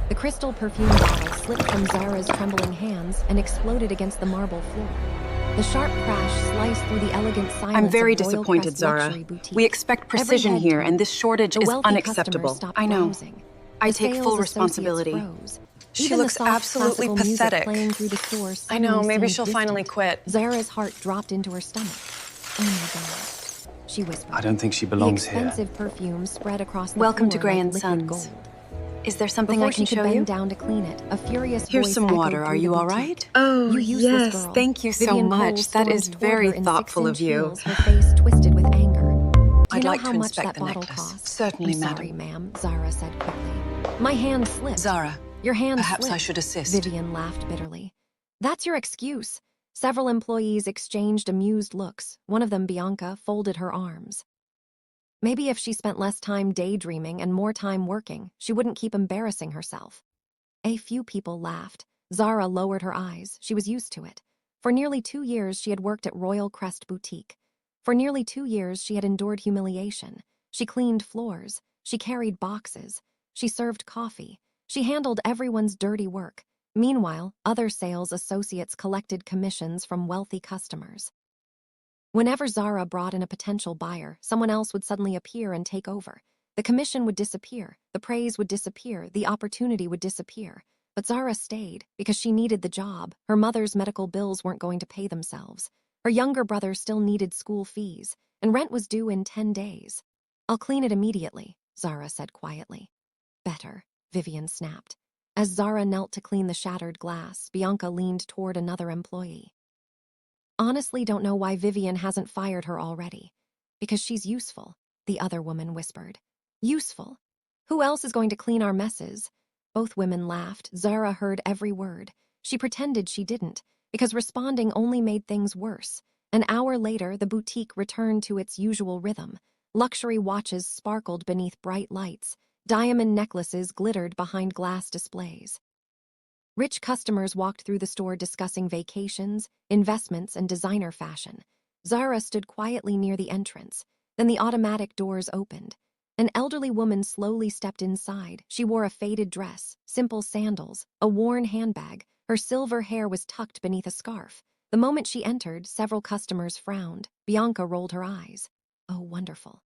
The crystal perfume bottle slipped from Zara's trembling hands and exploded against the marble floor. The sharp crash sliced through the elegant silence I'm very of Royal disappointed, Crest Zara. luxury boutique. We expect precision Every head here, and turned. this shortage The is wealthy unacceptable. customers stopped I know. browsing. I The take sales full associates responsibility. froze. She Even looks the soft absolutely classical music pathetic. playing through the store I know, suddenly maybe seemed she'll finally distant. quit. Zara's heart dropped into her stomach. Oh my God, she whispered. I don't think she The belongs here. expensive perfume spread across the Welcome floor to Gray like and liquid Sons. gold. Is there something Before I can she could show bend you? down to clean it, a furious Here's voice some echoed water. through Are the you all boutique. right? Oh, You useless yes, girl. Thank you so Vivian much. Cole That is stormed toward very her in thoughtful of 6-inch you. heels, her face twisted with anger. Do you I'd know like how to much inspect that the bottle necklace. cost? Certainly, I'm sorry, madam. ma'am, Zara said quickly. My hand slipped. Zara, Your hand perhaps I slipped. should assist. Vivian laughed bitterly. That's your excuse. Several employees exchanged amused looks. One of them, Bianca, folded her arms. Maybe if she spent less time daydreaming and more time working, she wouldn't keep embarrassing herself. A few people laughed. Zara lowered her eyes. She was used to it. For nearly 2 years, she had worked at Royal Crest Boutique. For nearly 2 years, she had endured humiliation. She cleaned floors. She carried boxes. She served coffee. She handled everyone's dirty work. Meanwhile, other sales associates collected commissions from wealthy customers. Whenever Zara brought in a potential buyer, someone else would suddenly appear and take over. The commission would disappear, the praise would disappear, the opportunity would disappear. But Zara stayed because she needed the job. Her mother's medical bills weren't going to pay themselves. Her younger brother still needed school fees, and rent was due in 10 days. I'll clean it immediately, Zara said quietly. Better, Vivian snapped. As Zara knelt to clean the shattered glass, Bianca leaned toward another employee. Honestly, don't know why Vivian hasn't fired her already. Because she's useful, the other woman whispered. Useful? Who else is going to clean our messes? Both women laughed. Zara heard every word. She pretended she didn't, because responding only made things worse. An hour later, the boutique returned to its usual rhythm. Luxury watches sparkled beneath bright lights. Diamond necklaces glittered behind glass displays. Rich customers walked through the store discussing vacations, investments, and designer fashion. Zara stood quietly near the entrance. Then the automatic doors opened. An elderly woman slowly stepped inside. She wore a faded dress, simple sandals, a worn handbag. Her silver hair was tucked beneath a scarf. The moment she entered, several customers frowned. Bianca rolled her eyes. Oh, wonderful.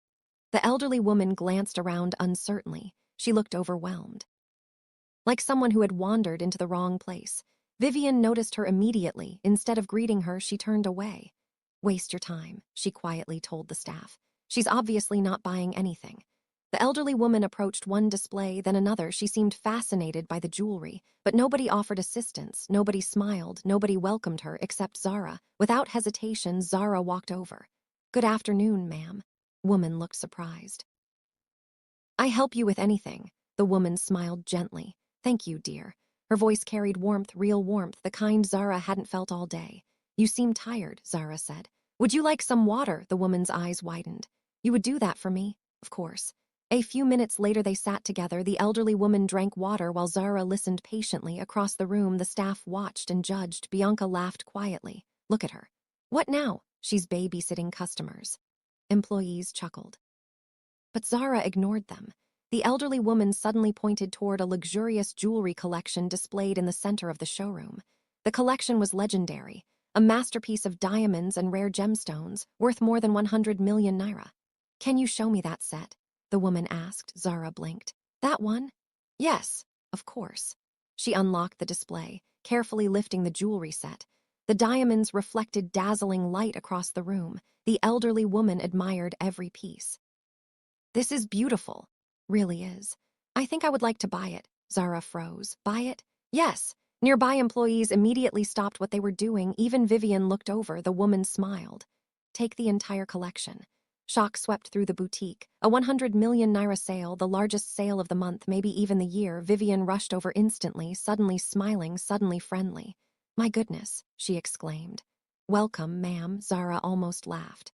The elderly woman glanced around uncertainly. She looked overwhelmed. Like someone who had wandered into the wrong place. Vivian noticed her immediately. Instead of greeting her, she turned away. Waste your time, she quietly told the staff. She's obviously not buying anything. The elderly woman approached one display, then another. She seemed fascinated by the jewelry, but nobody offered assistance, nobody smiled, nobody welcomed her except Zara. Without hesitation, Zara walked over. Good afternoon, ma'am. Woman looked surprised. I help you with anything. The woman smiled gently. Thank you, dear. Her voice carried warmth, real warmth, the kind Zara hadn't felt all day. You seem tired, Zara said. Would you like some water? The woman's eyes widened. You would do that for me? Of course. A few minutes later they sat together. The elderly woman drank water while Zara listened patiently. Across the room, the staff watched and judged. Bianca laughed quietly. Look at her. What now? She's babysitting customers. Employees chuckled. But Zara ignored them. The elderly woman suddenly pointed toward a luxurious jewelry collection displayed in the center of the showroom. The collection was legendary, a masterpiece of diamonds and rare gemstones, worth more than 100 million naira. Can you show me that set? The woman asked. Zara blinked. That one? Yes, of course. She unlocked the display, carefully lifting the jewelry set. The diamonds reflected dazzling light across the room. The elderly woman admired every piece. This is beautiful. Really is. I think I would like to buy it. Zara froze. Buy it? Yes. Nearby employees immediately stopped what they were doing. Even Vivian looked over. The woman smiled. Take the entire collection. Shock swept through the boutique. A 100 million naira sale, the largest sale of the month, maybe even the year. Vivian rushed over instantly, suddenly smiling, suddenly friendly. My goodness, she exclaimed. Welcome, ma'am, Zara almost laughed.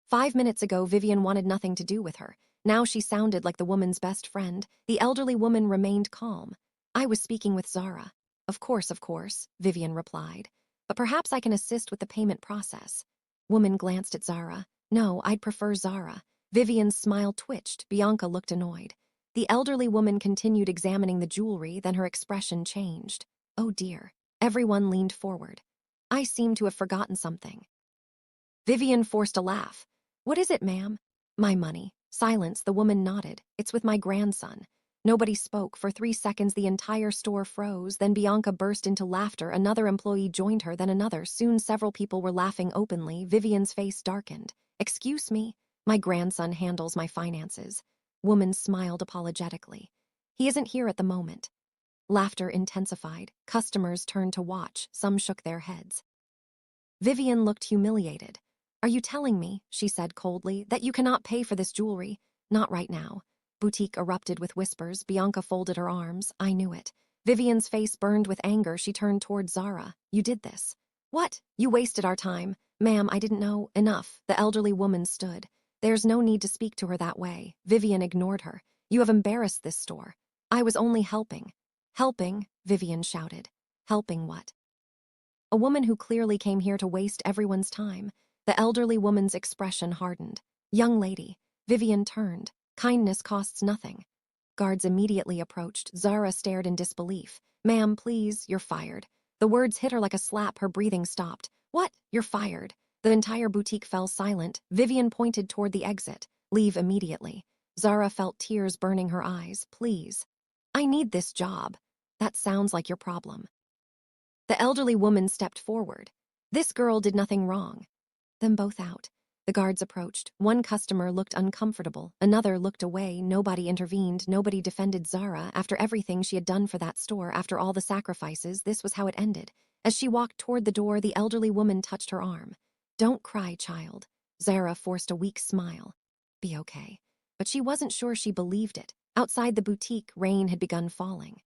5 minutes ago, Vivian wanted nothing to do with her. Now she sounded like the woman's best friend. The elderly woman remained calm. I was speaking with Zara. Of course, Vivian replied. But perhaps I can assist with the payment process. Woman glanced at Zara. No, I'd prefer Zara. Vivian's smile twitched. Bianca looked annoyed. The elderly woman continued examining the jewelry, then her expression changed. Oh dear. Everyone leaned forward. I seem to have forgotten something. Vivian forced a laugh. What is it, ma'am? My money. Silence, the woman nodded. It's with my grandson. Nobody spoke. For 3 seconds, the entire store froze. Then Bianca burst into laughter. Another employee joined her, then another. Soon several people were laughing openly. Vivian's face darkened. Excuse me? My grandson handles my finances. Woman smiled apologetically. He isn't here at the moment. Laughter intensified. Customers turned to watch. Some shook their heads. Vivian looked humiliated. Are you telling me, she said coldly, that you cannot pay for this jewelry? Not right now. Boutique erupted with whispers. Bianca folded her arms. I knew it. Vivian's face burned with anger. She turned toward Zara. You did this. What? You wasted our time. Ma'am, I didn't know. Enough. The elderly woman stood. There's no need to speak to her that way. Vivian ignored her. You have embarrassed this store. I was only helping. Helping? Vivian shouted. Helping what? A woman who clearly came here to waste everyone's time. The elderly woman's expression hardened. Young lady. Vivian turned. Kindness costs nothing. Guards immediately approached. Zara stared in disbelief. Ma'am, please, you're fired. The words hit her like a slap. Her breathing stopped. What? You're fired. The entire boutique fell silent. Vivian pointed toward the exit. Leave immediately. Zara felt tears burning her eyes. Please. I need this job. That sounds like your problem. The elderly woman stepped forward. This girl did nothing wrong. Them both out. The guards approached. One customer looked uncomfortable. Another looked away. Nobody intervened. Nobody defended Zara. After everything she had done for that store, after all the sacrifices, this was how it ended. As she walked toward the door, the elderly woman touched her arm. Don't cry, child. Zara forced a weak smile. Be okay. But she wasn't sure she believed it. Outside the boutique, rain had begun falling.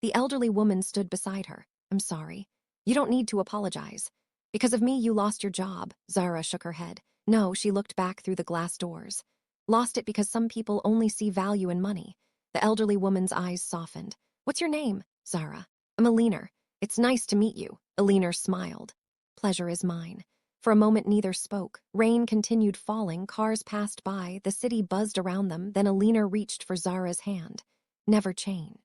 The elderly woman stood beside her. I'm sorry. You don't need to apologize. Because of me, you lost your job. Zara shook her head. No, she looked back through the glass doors. Lost it because some people only see value in money. The elderly woman's eyes softened. What's your name? Zara. I'm Alina. It's nice to meet you. Alina smiled. Pleasure is mine. For a moment, neither spoke. Rain continued falling. Cars passed by. The city buzzed around them. Then Alina reached for Zara's hand. Never chain.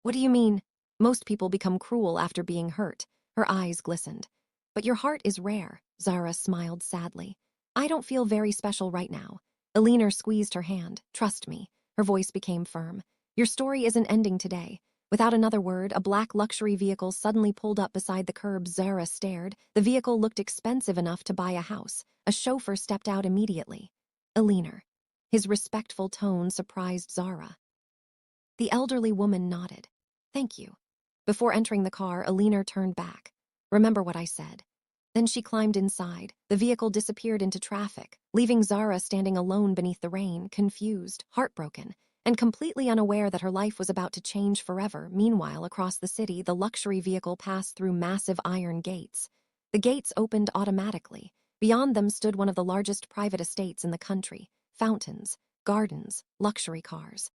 What do you mean? Most people become cruel after being hurt. Her eyes glistened. But your heart is rare. Zara smiled sadly. I don't feel very special right now. Alina squeezed her hand. Trust me. Her voice became firm. Your story isn't ending today. Without another word, a black luxury vehicle suddenly pulled up beside the curb. Zara stared. The vehicle looked expensive enough to buy a house. A chauffeur stepped out immediately. Alina. His respectful tone surprised Zara. The elderly woman nodded. Thank you. Before entering the car, Alina turned back. Remember what I said. Then she climbed inside. The vehicle disappeared into traffic, leaving Zara standing alone beneath the rain, confused, heartbroken, and completely unaware that her life was about to change forever. Meanwhile, across the city, the luxury vehicle passed through massive iron gates. The gates opened automatically. Beyond them stood one of the largest private estates in the country. Fountains, gardens, luxury cars.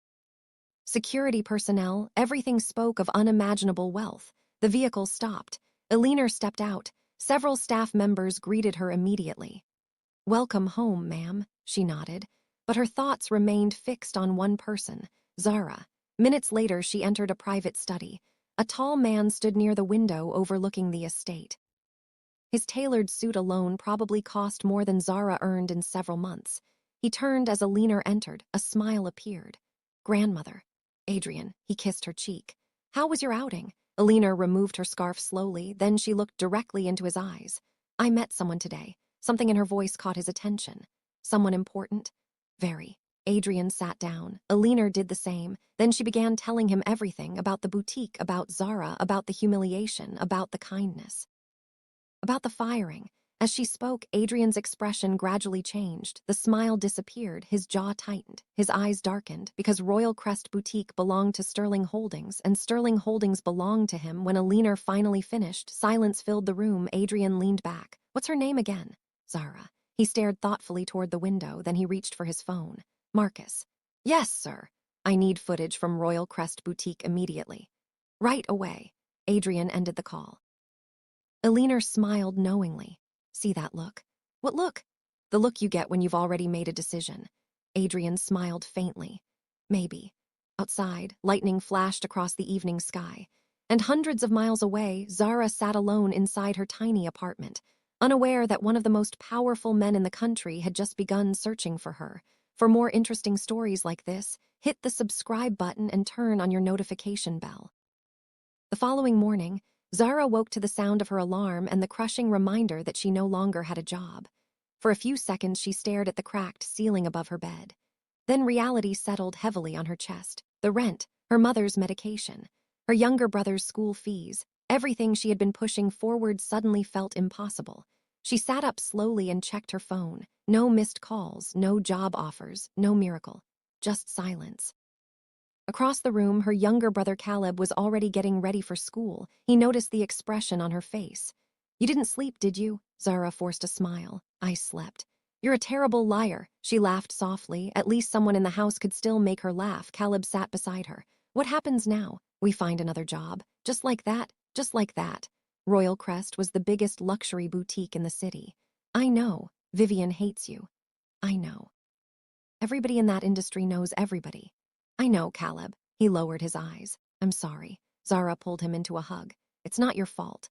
Security personnel, everything spoke of unimaginable wealth. The vehicle stopped. Alina stepped out. Several staff members greeted her immediately. Welcome home, ma'am, she nodded. But her thoughts remained fixed on one person, Zara. Minutes later, she entered a private study. A tall man stood near the window overlooking the estate. His tailored suit alone probably cost more than Zara earned in several months. He turned as Alina entered. A smile appeared. Grandmother. Adrian, he kissed her cheek. How was your outing? Alina removed her scarf slowly, then she looked directly into his eyes. I met someone today. Something in her voice caught his attention. Someone important? Very. Adrian sat down. Alina did the same. Then she began telling him everything about the boutique, about Zara, about the humiliation, about the kindness. About the firing. As she spoke, Adrian's expression gradually changed. The smile disappeared, his jaw tightened, his eyes darkened, because Royal Crest Boutique belonged to Sterling Holdings, and Sterling Holdings belonged to him. When Alina finally finished, silence filled the room. Adrian leaned back. What's her name again? Zara. He stared thoughtfully toward the window, then he reached for his phone. Marcus. Yes, sir. I need footage from Royal Crest Boutique immediately. Right away. Adrian ended the call. Alina smiled knowingly. See that look? What look? The look you get when you've already made a decision. Adrian smiled faintly. Maybe. Outside, lightning flashed across the evening sky. And hundreds of miles away, Zara sat alone inside her tiny apartment, unaware that one of the most powerful men in the country had just begun searching for her. For more interesting stories like this, hit the subscribe button and turn on your notification bell. The following morning, Zara woke to the sound of her alarm and the crushing reminder that she no longer had a job. For a few seconds, she stared at the cracked ceiling above her bed. Then reality settled heavily on her chest. The rent, her mother's medication, her younger brother's school fees, everything she had been pushing forward suddenly felt impossible. She sat up slowly and checked her phone. No missed calls, no job offers, no miracle. Just silence. Across the room, her younger brother Caleb was already getting ready for school. He noticed the expression on her face. "You didn't sleep, did you?" Zara forced a smile. "I slept." "You're a terrible liar." She laughed softly. At least someone in the house could still make her laugh. Caleb sat beside her. "What happens now?" "We find another job." "Just like that? Just like that?" Royal Crest was the biggest luxury boutique in the city. "I know. Vivian hates you." "I know. Everybody in that industry knows everybody." "I know, Caleb." He lowered his eyes. "I'm sorry." Zara pulled him into a hug. "It's not your fault."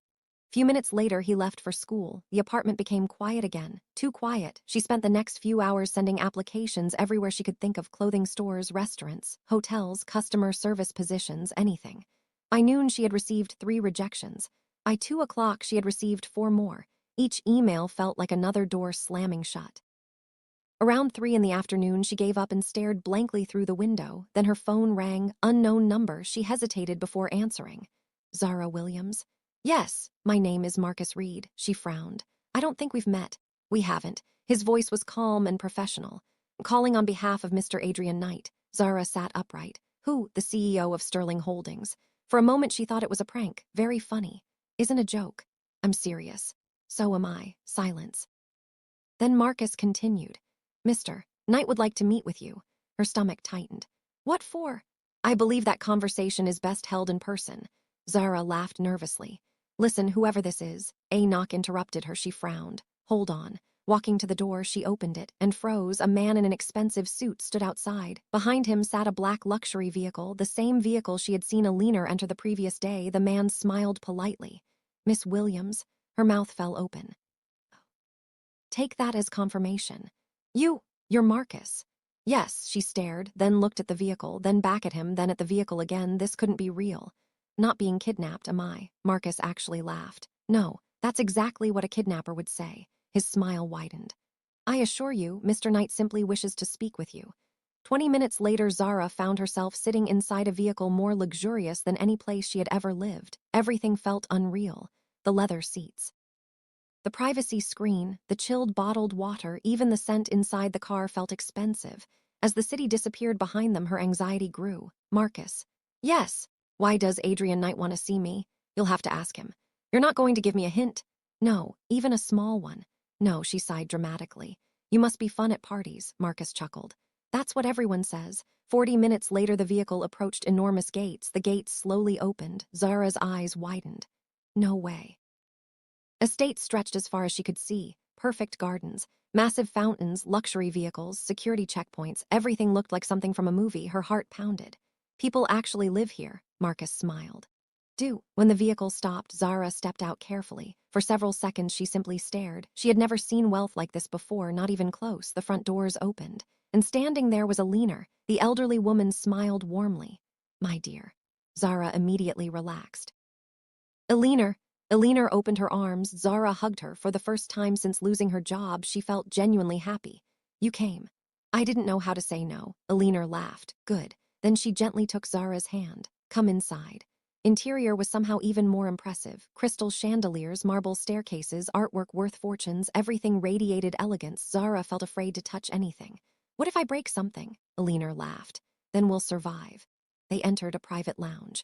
Few minutes later, he left for school. The apartment became quiet again. Too quiet. She spent the next few hours sending applications everywhere she could think of: clothing stores, restaurants, hotels, customer service positions, anything. By noon, she had received 3 rejections. By 2 o'clock, she had received 4 more. Each email felt like another door slamming shut. Around 3 in the afternoon, she gave up and stared blankly through the window. Then her phone rang. Unknown number. She hesitated before answering. "Zara Williams?" "Yes, my name is Marcus Reed." She frowned. "I don't think we've met." "We haven't." His voice was calm and professional. "Calling on behalf of Mr. Adrian Knight." Zara sat upright. "Who?" "The CEO of Sterling Holdings." For a moment, she thought it was a prank. Very funny. "Isn't a joke." "I'm serious." "So am I." Silence. Then Marcus continued. "Mr. Knight would like to meet with you." Her stomach tightened. "What for?" "I believe that conversation is best held in person." Zara laughed nervously. "Listen, whoever this is." A knock interrupted her. She frowned. "Hold on." Walking to the door, she opened it and froze. A man in an expensive suit stood outside. Behind him sat a black luxury vehicle, the same vehicle she had seen Alina enter the previous day. The man smiled politely. "Miss Williams." Her mouth fell open. "Take that as confirmation." You're Marcus." "Yes." She stared, then looked at the vehicle, then back at him, then at the vehicle again. This couldn't be real. "Not being kidnapped, am I?" Marcus actually laughed. "No, that's exactly what a kidnapper would say." His smile widened. "I assure you, Mr. Knight simply wishes to speak with you." 20 minutes later, Zara found herself sitting inside a vehicle more luxurious than any place she had ever lived. Everything felt unreal. The leather seats, the privacy screen, the chilled bottled water, even the scent inside the car felt expensive. As the city disappeared behind them, her anxiety grew. "Marcus." "Yes." "Why does Adrian Knight want to see me?" "You'll have to ask him." "You're not going to give me a hint?" "No, even a small one." "No," she sighed dramatically. "You must be fun at parties," Marcus chuckled. "That's what everyone says." 40 minutes later, the vehicle approached enormous gates. The gates slowly opened. Zara's eyes widened. No way. Estates stretched as far as she could see. Perfect gardens, massive fountains, luxury vehicles, security checkpoints. Everything looked like something from a movie. Her heart pounded. "People actually live here," Marcus smiled. "Do." When the vehicle stopped, Zara stepped out carefully. For several seconds, she simply stared. She had never seen wealth like this before, not even close. The front doors opened, and standing there was Alina. The elderly woman smiled warmly. "My dear." Zara immediately relaxed. "Alina." Alina opened her arms. Zara hugged her. For the first time since losing her job, she felt genuinely happy. "You came." "I didn't know how to say no." Alina laughed. "Good." Then she gently took Zara's hand. "Come inside." Interior was somehow even more impressive. Crystal chandeliers, marble staircases, artwork worth fortunes, everything radiated elegance. Zara felt afraid to touch anything. "What if I break something?" Alina laughed. "Then we'll survive." They entered a private lounge.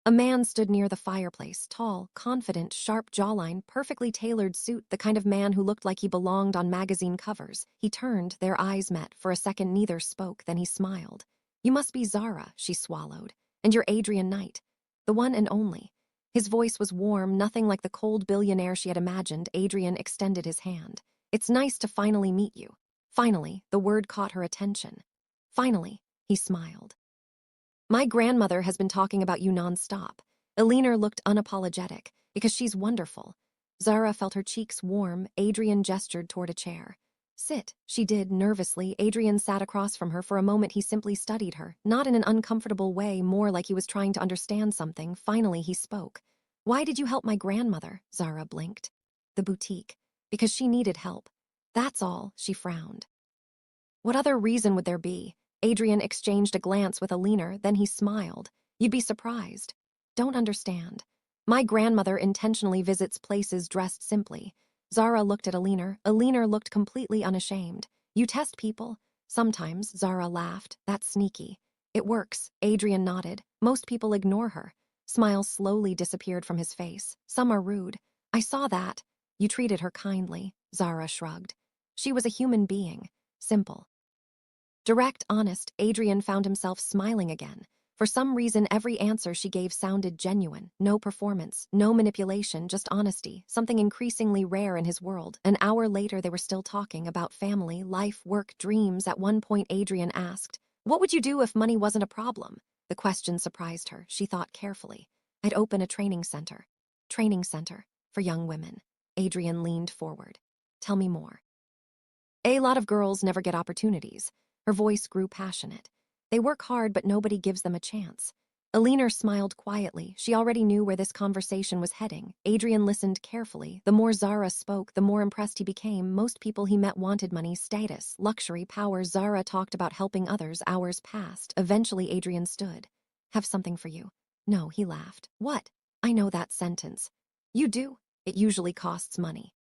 A man stood near the fireplace, tall, confident, sharp jawline, perfectly tailored suit, the kind of man who looked like he belonged on magazine covers. He turned, their eyes met. For a second, neither spoke, then he smiled. "You must be Zara," she swallowed. "And you're Adrian Knight. The one and only." His voice was warm, nothing like the cold billionaire she had imagined. Adrian extended his hand. "It's nice to finally meet you." Finally, the word caught her attention. Finally. He smiled. My grandmother has been talking about you nonstop. Alina looked unapologetic, because she's wonderful. Zara felt her cheeks warm. Adrian gestured toward a chair. Sit, she did, nervously. Adrian sat across from her. For a moment he simply studied her, not in an uncomfortable way, more like he was trying to understand something. Finally he spoke. Why did you help my grandmother? Zara blinked. The boutique. Because she needed help. That's all, she frowned. What other reason would there be? Adrian exchanged a glance with Alina, then he smiled. You'd be surprised. Don't understand. My grandmother intentionally visits places dressed simply. Zara looked at Alina. Alina looked completely unashamed. You test people? Sometimes, Zara laughed. That's sneaky. It works, Adrian nodded. Most people ignore her. Smiles slowly disappeared from his face. Some are rude. I saw that. You treated her kindly, Zara shrugged. She was a human being. Simple. Direct, honest, Adrian found himself smiling again. For some reason, every answer she gave sounded genuine. No performance, no manipulation, just honesty, something increasingly rare in his world. An hour later, they were still talking about family, life, work, dreams. At one point, Adrian asked, what would you do if money wasn't a problem? The question surprised her. She thought carefully. I'd open a training center. Training center for young women. Adrian leaned forward. Tell me more. A lot of girls never get opportunities. Her voice grew passionate. They work hard, but nobody gives them a chance. Alina smiled quietly. She already knew where this conversation was heading. Adrian listened carefully. The more Zara spoke, the more impressed he became. Most people he met wanted money, status, luxury, power. Zara talked about helping others. Hours passed. Eventually, Adrian stood. Have something for you. No, he laughed. What? I know that sentence. You do? It usually costs money.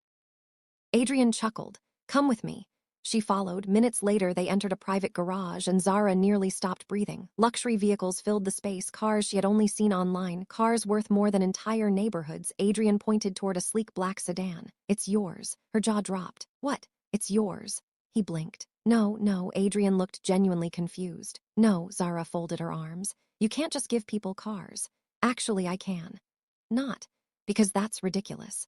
Adrian chuckled. Come with me. She followed. Minutes later, they entered a private garage, and Zara nearly stopped breathing. Luxury vehicles filled the space, cars she had only seen online, cars worth more than entire neighborhoods. Adrian pointed toward a sleek black sedan. It's yours. Her jaw dropped. What? It's yours. He blinked. No, no. Adrian looked genuinely confused. No, Zara folded her arms. You can't just give people cars. Actually, I can. Not. Because that's ridiculous.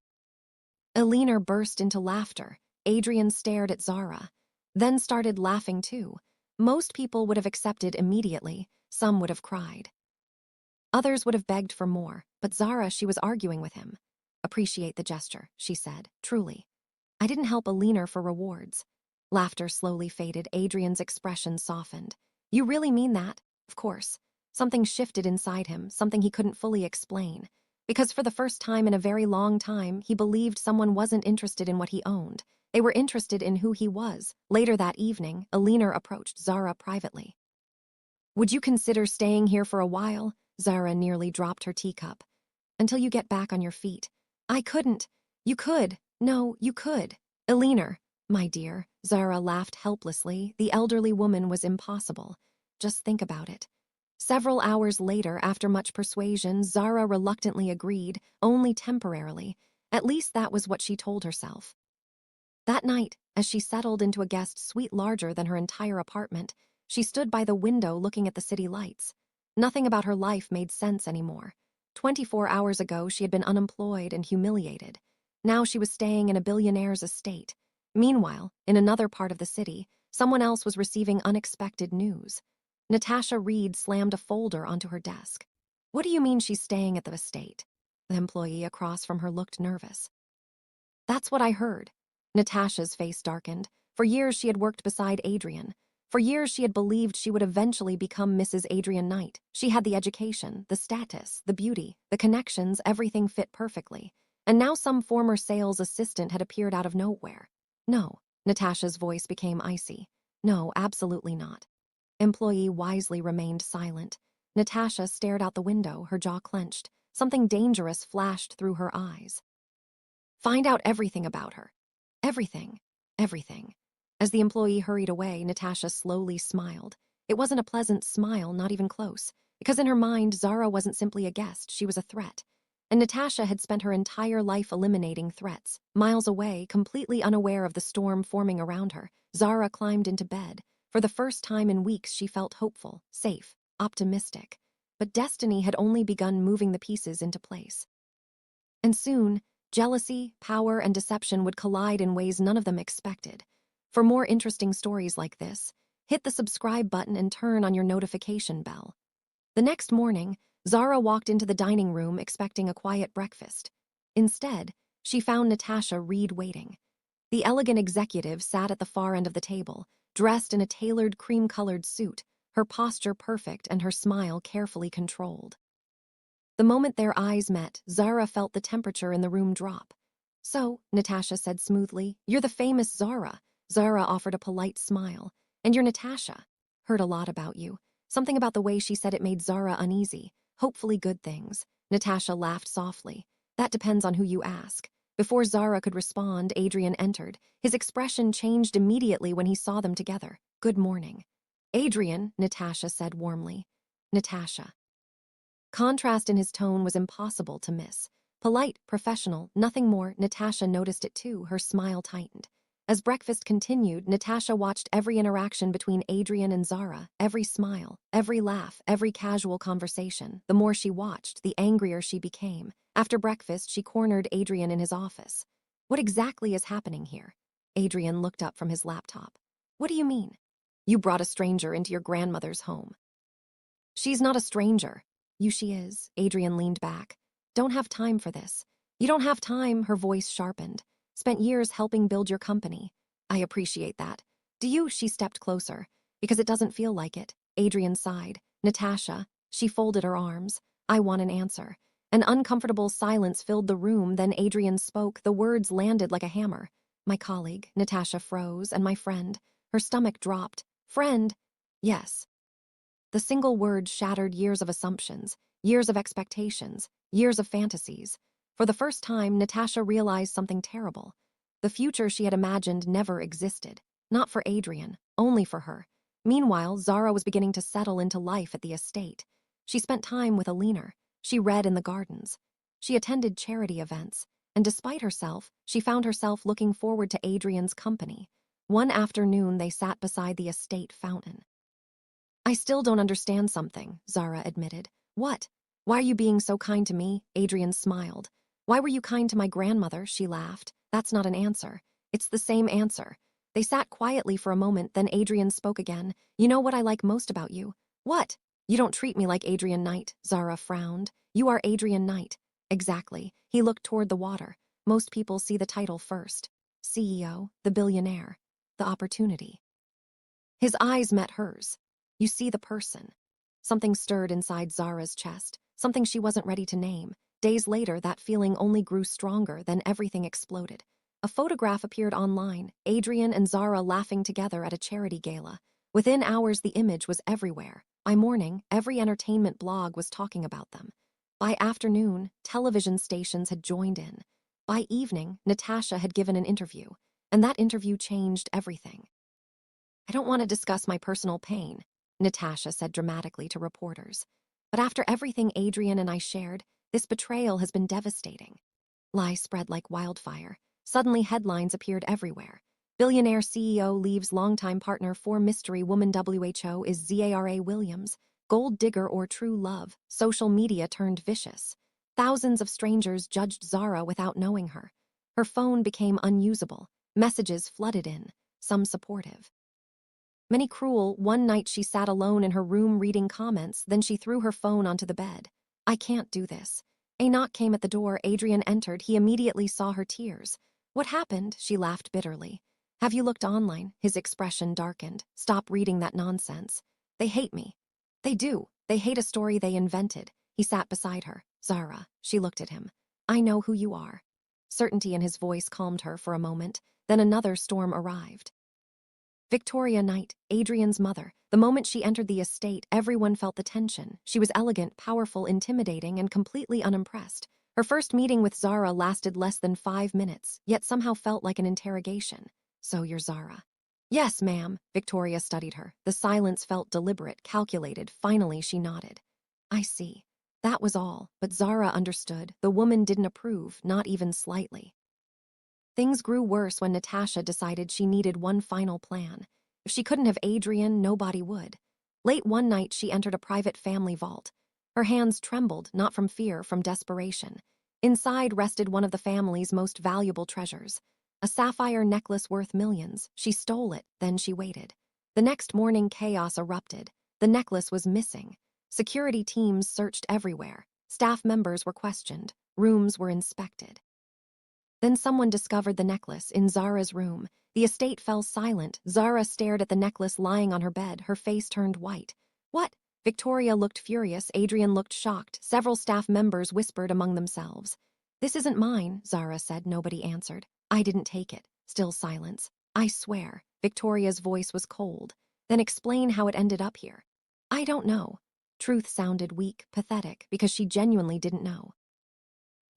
Alina burst into laughter. Adrian stared at Zara, then started laughing too. Most people would have accepted immediately. Some would have cried. Others would have begged for more, but Zara, she was arguing with him. Appreciate the gesture, she said, truly. I didn't help Alina for rewards. Laughter slowly faded. Adrian's expression softened. You really mean that? Of course. Something shifted inside him, something he couldn't fully explain. Because for the first time in a very long time, he believed someone wasn't interested in what he owned. They were interested in who he was. Later that evening, Alina approached Zara privately. Would you consider staying here for a while? Zara nearly dropped her teacup. Until you get back on your feet. I couldn't. You could. No, you could. Alina, my dear. Zara laughed helplessly. The elderly woman was impossible. Just think about it. Several hours later, after much persuasion, Zara reluctantly agreed, only temporarily. At least that was what she told herself. That night, as she settled into a guest suite larger than her entire apartment, she stood by the window looking at the city lights. Nothing about her life made sense anymore. 24 hours ago, she had been unemployed and humiliated. Now she was staying in a billionaire's estate. Meanwhile, in another part of the city, someone else was receiving unexpected news. Natasha Reed slammed a folder onto her desk. What do you mean she's staying at the estate? The employee across from her looked nervous. That's what I heard. Natasha's face darkened. For years she had worked beside Adrian. For years she had believed she would eventually become Mrs. Adrian Knight. She had the education, the status, the beauty, the connections, everything fit perfectly. And now some former sales assistant had appeared out of nowhere. No, Natasha's voice became icy. No, absolutely not. Employee wisely remained silent. Natasha stared out the window, her jaw clenched. Something dangerous flashed through her eyes. Find out everything about her. Everything. Everything. As the employee hurried away, Natasha slowly smiled. It wasn't a pleasant smile, not even close, because in her mind, Zara wasn't simply a guest, she was a threat. And Natasha had spent her entire life eliminating threats. Miles away, completely unaware of the storm forming around her, Zara climbed into bed. For the first time in weeks, she felt hopeful, safe, optimistic. But destiny had only begun moving the pieces into place. And soon, jealousy, power, and deception would collide in ways none of them expected. For more interesting stories like this, hit the subscribe button and turn on your notification bell. The next morning, Zara walked into the dining room expecting a quiet breakfast. Instead, she found Natasha Reed waiting. The elegant executive sat at the far end of the table, dressed in a tailored cream-colored suit, her posture perfect and her smile carefully controlled. The moment their eyes met, Zara felt the temperature in the room drop. "So," Natasha said smoothly, "you're the famous Zara." Zara offered a polite smile. "And you're Natasha. Heard a lot about you." Something about the way she said it made Zara uneasy. "Hopefully good things." Natasha laughed softly. "That depends on who you ask." Before Zara could respond, Adrian entered. His expression changed immediately when he saw them together. "Good morning." "Adrian," Natasha said warmly. "Natasha." Contrast in his tone was impossible to miss. Polite, professional, nothing more. Natasha noticed it too, her smile tightened. As breakfast continued, Natasha watched every interaction between Adrian and Zara, every smile, every laugh, every casual conversation. The more she watched, the angrier she became. After breakfast, she cornered Adrian in his office. "What exactly is happening here?" Adrian looked up from his laptop. "What do you mean?" "You brought a stranger into your grandmother's home." "She's not a stranger." She is." Adrian leaned back. "Don't have time for this." "You don't have time," her voice sharpened. "Spent years helping build your company." "I appreciate that." "Do you?" She stepped closer. "Because it doesn't feel like it." Adrian sighed. "Natasha." She folded her arms. "I want an answer." An uncomfortable silence filled the room, then Adrian spoke. The words landed like a hammer. "My colleague." Natasha froze. "And my friend." Her stomach dropped. "Friend?" "Yes." The single word shattered years of assumptions, years of expectations, years of fantasies. For the first time, Natasha realized something terrible. The future she had imagined never existed. Not for Adrian, only for her. Meanwhile, Zara was beginning to settle into life at the estate. She spent time with Alina. She read in the gardens. She attended charity events. And despite herself, she found herself looking forward to Adrian's company. One afternoon, they sat beside the estate fountain. "I still don't understand something," Zara admitted. "What? Why are you being so kind to me?" Adrian smiled. "Why were you kind to my grandmother?" She laughed. "That's not an answer. It's the same answer." They sat quietly for a moment, then Adrian spoke again. "You know what I like most about you?" "What?" "You don't treat me like Adrian Knight." Zara frowned. "You are Adrian Knight." "Exactly." He looked toward the water. "Most people see the title first. CEO, the billionaire, the opportunity." His eyes met hers. "You see the person." Something stirred inside Zara's chest, something she wasn't ready to name. Days later, that feeling only grew stronger, then everything exploded. A photograph appeared online, Adrian and Zara laughing together at a charity gala. Within hours, the image was everywhere. By morning, every entertainment blog was talking about them. By afternoon, television stations had joined in. By evening, Natasha had given an interview, and that interview changed everything. "I don't want to discuss my personal pain," Natasha said dramatically to reporters. "But after everything Adrian and I shared, this betrayal has been devastating." Lies spread like wildfire. Suddenly headlines appeared everywhere. Billionaire CEO leaves longtime partner for mystery woman. WHO is Zara Williams. Gold digger or true love. Social media turned vicious. Thousands of strangers judged Zara without knowing her. Her phone became unusable. Messages flooded in, some supportive, many cruel. One night she sat alone in her room reading comments, then she threw her phone onto the bed. "I can't do this." A knock came at the door. Adrian entered. He immediately saw her tears. "What happened?" She laughed bitterly. "Have you looked online?" His expression darkened. "Stop reading that nonsense. They hate me." "They do. They hate a story they invented." He sat beside her. "Zara." She looked at him. "I know who you are." Certainty in his voice calmed her for a moment. Then another storm arrived. Victoria Knight, Adrian's mother. The moment she entered the estate, everyone felt the tension. She was elegant, powerful, intimidating, and completely unimpressed. Her first meeting with Zara lasted less than 5 minutes, yet somehow felt like an interrogation. "So you're Zara?" "Yes, ma'am." Victoria studied her. The silence felt deliberate, calculated. Finally, she nodded. "I see." That was all, but Zara understood. The woman didn't approve, not even slightly. Things grew worse when Natasha decided she needed one final plan. If she couldn't have Adrian, nobody would. Late one night, she entered a private family vault. Her hands trembled, not from fear, from desperation. Inside rested one of the family's most valuable treasures, a sapphire necklace worth millions. She stole it, then she waited. The next morning, chaos erupted. The necklace was missing. Security teams searched everywhere. Staff members were questioned. Rooms were inspected. Then someone discovered the necklace in Zara's room. The estate fell silent. Zara stared at the necklace lying on her bed, her face turned white. What? Victoria looked furious. Adrian looked shocked. Several staff members whispered among themselves. This isn't mine, Zara said. Nobody answered. I didn't take it. Still silence. I swear. Victoria's voice was cold. Then explain how it ended up here. I don't know. Truth sounded weak, pathetic, because she genuinely didn't know.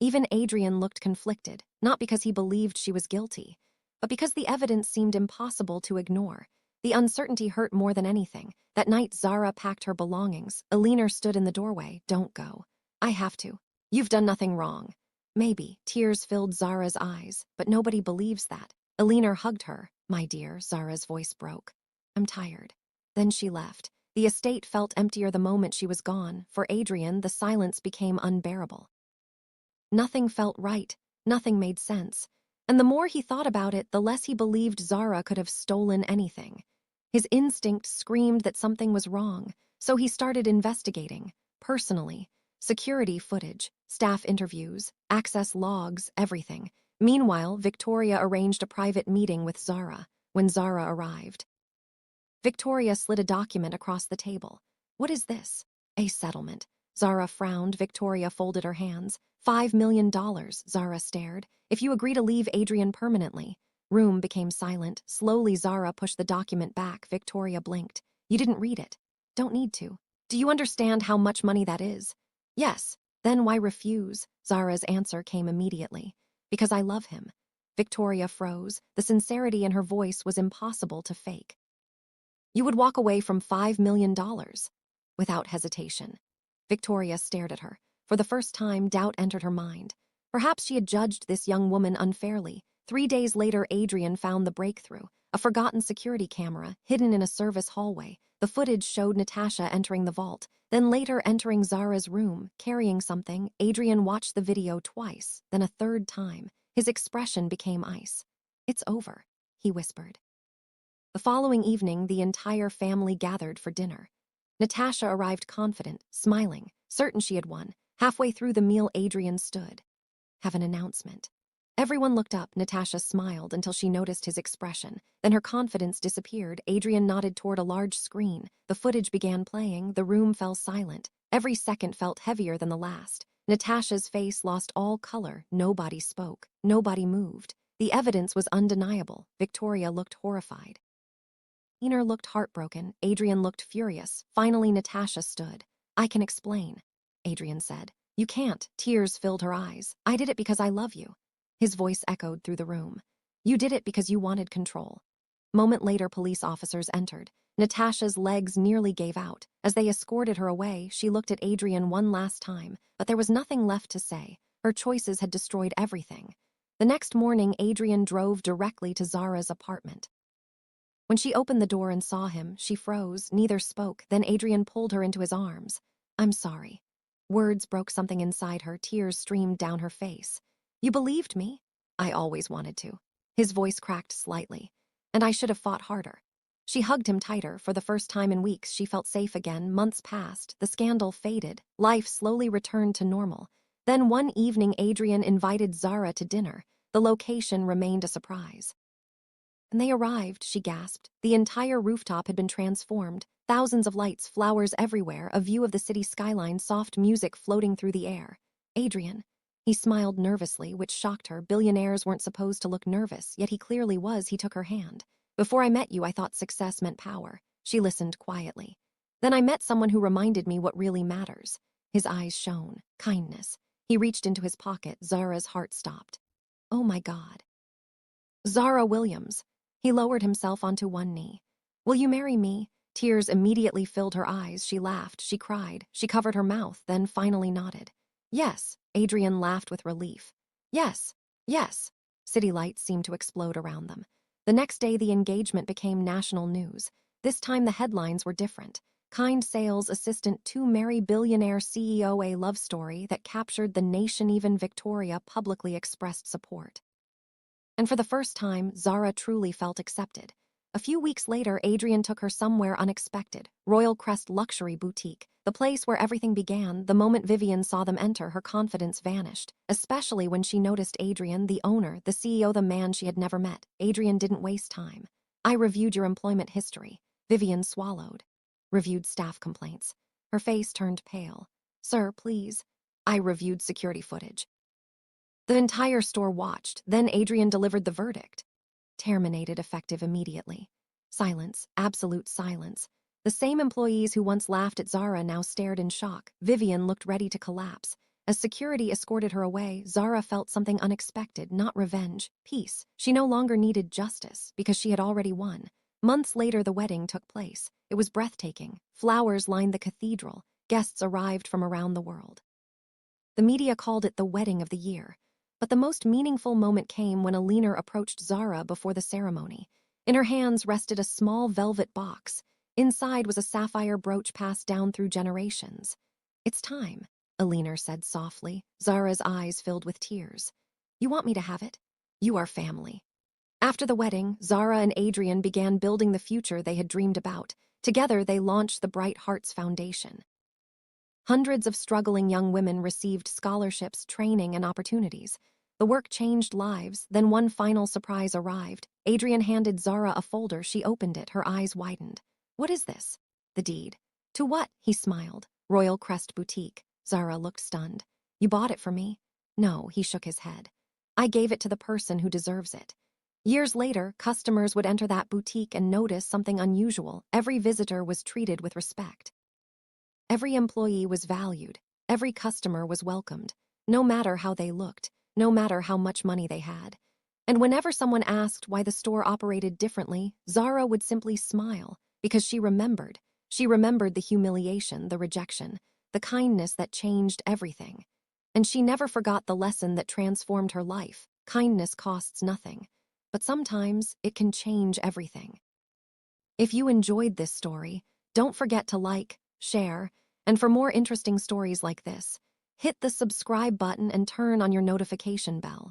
Even Adrian looked conflicted, not because he believed she was guilty, but because the evidence seemed impossible to ignore. The uncertainty hurt more than anything. That night, Zara packed her belongings. Alina stood in the doorway. Don't go. I have to. You've done nothing wrong. Maybe. Tears filled Zara's eyes, but nobody believes that. Alina hugged her. My dear, Zara's voice broke. I'm tired. Then she left. The estate felt emptier the moment she was gone. For Adrian, the silence became unbearable. Nothing felt right, nothing made sense, and the more he thought about it, the less he believed Zara could have stolen anything. His instinct screamed that something was wrong, so he started investigating, personally. Security footage, staff interviews, access logs, everything. Meanwhile, Victoria arranged a private meeting with Zara. When Zara arrived, Victoria slid a document across the table. What is this? A settlement. Zara frowned. Victoria folded her hands. $5 million, Zara stared. If you agree to leave Adrian permanently. Room became silent. Slowly, Zara pushed the document back. Victoria blinked. You didn't read it. Don't need to. Do you understand how much money that is? Yes. Then why refuse? Zara's answer came immediately. Because I love him. Victoria froze. The sincerity in her voice was impossible to fake. You would walk away from $5 million. Without hesitation. Victoria stared at her. For the first time, doubt entered her mind. Perhaps she had judged this young woman unfairly. 3 days later, Adrian found the breakthrough. A forgotten security camera, hidden in a service hallway. The footage showed Natasha entering the vault, then later entering Zara's room, carrying something. Adrian watched the video twice, then a third time. His expression became ice. It's over, he whispered. The following evening, the entire family gathered for dinner. Natasha arrived confident, smiling, certain she had won. Halfway through the meal, Adrian stood. Have an announcement. Everyone looked up. Natasha smiled until she noticed his expression. Then her confidence disappeared. Adrian nodded toward a large screen. The footage began playing. The room fell silent. Every second felt heavier than the last. Natasha's face lost all color. Nobody spoke. Nobody moved. The evidence was undeniable. Victoria looked horrified. Ina looked heartbroken. Adrian looked furious. Finally, Natasha stood. I can explain, Adrian said. You can't. Tears filled her eyes. I did it because I love you. His voice echoed through the room. You did it because you wanted control. Moment later, police officers entered. Natasha's legs nearly gave out. As they escorted her away, she looked at Adrian one last time, but there was nothing left to say. Her choices had destroyed everything. The next morning, Adrian drove directly to Zara's apartment. When she opened the door and saw him, she froze. Neither spoke. Then Adrian pulled her into his arms. I'm sorry. Words broke something inside her. Tears streamed down her face. You believed me? I always wanted to. His voice cracked slightly. And I should have fought harder. She hugged him tighter. For the first time in weeks, she felt safe again. Months passed. The scandal faded. Life slowly returned to normal. Then one evening, Adrian invited Zara to dinner. The location remained a surprise. When they arrived, she gasped. The entire rooftop had been transformed. Thousands of lights, flowers everywhere, a view of the city skyline, soft music floating through the air. Adrian. He smiled nervously, which shocked her. Billionaires weren't supposed to look nervous, yet he clearly was. He took her hand. Before I met you, I thought success meant power. She listened quietly. Then I met someone who reminded me what really matters. His eyes shone. Kindness. He reached into his pocket. Zara's heart stopped. Oh my God. Zara Williams. He lowered himself onto one knee. Will you marry me? Tears immediately filled her eyes. She laughed. She cried. She covered her mouth, then finally nodded. Yes. Adrian laughed with relief. Yes. Yes. City lights seemed to explode around them. The next day, the engagement became national news. This time, the headlines were different. Kind sales assistant to marry billionaire CEO, a love story that captured the nation. Even Victoria publicly expressed support. And for the first time, Zara truly felt accepted. A few weeks later, Adrian took her somewhere unexpected, Royal Crest Luxury Boutique, the place where everything began. The moment Vivian saw them enter, her confidence vanished, especially when she noticed Adrian, the owner, the CEO, the man she had never met. Adrian didn't waste time. I reviewed your employment history. Vivian swallowed. Reviewed staff complaints. Her face turned pale. Sir, please. I reviewed security footage. The entire store watched, then Adrian delivered the verdict. Terminated, effective immediately. Silence, absolute silence. The same employees who once laughed at Zara now stared in shock. Vivian looked ready to collapse. As security escorted her away, Zara felt something unexpected, not revenge, peace. She no longer needed justice, because she had already won. Months later, the wedding took place. It was breathtaking. Flowers lined the cathedral. Guests arrived from around the world. The media called it the wedding of the year. But the most meaningful moment came when a leaner approached Zara before the ceremony. In her hands rested a small velvet box. Inside was a sapphire brooch passed down through generations. It's time, a leaner said softly. Zara's eyes filled with tears. You want me to have it? You are family. After the wedding, Zara and Adrian began building the future they had dreamed about. Together, they launched the Bright Hearts Foundation. Hundreds of struggling young women received scholarships, training, and opportunities. The work changed lives. Then one final surprise arrived. Adrian handed Zara a folder. She opened it, her eyes widened. What is this? The deed. To what? He smiled. Royal Crest Boutique. Zara looked stunned. You bought it for me? No, he shook his head. I gave it to the person who deserves it. Years later, customers would enter that boutique and notice something unusual. Every visitor was treated with respect. Every employee was valued. Every customer was welcomed, no matter how they looked, no matter how much money they had. And whenever someone asked why the store operated differently, Zara would simply smile, because she remembered. She remembered the humiliation, the rejection, the kindness that changed everything. And she never forgot the lesson that transformed her life. Kindness costs nothing, but sometimes it can change everything. If you enjoyed this story, don't forget to like, share, and for more interesting stories like this, hit the subscribe button and turn on your notification bell.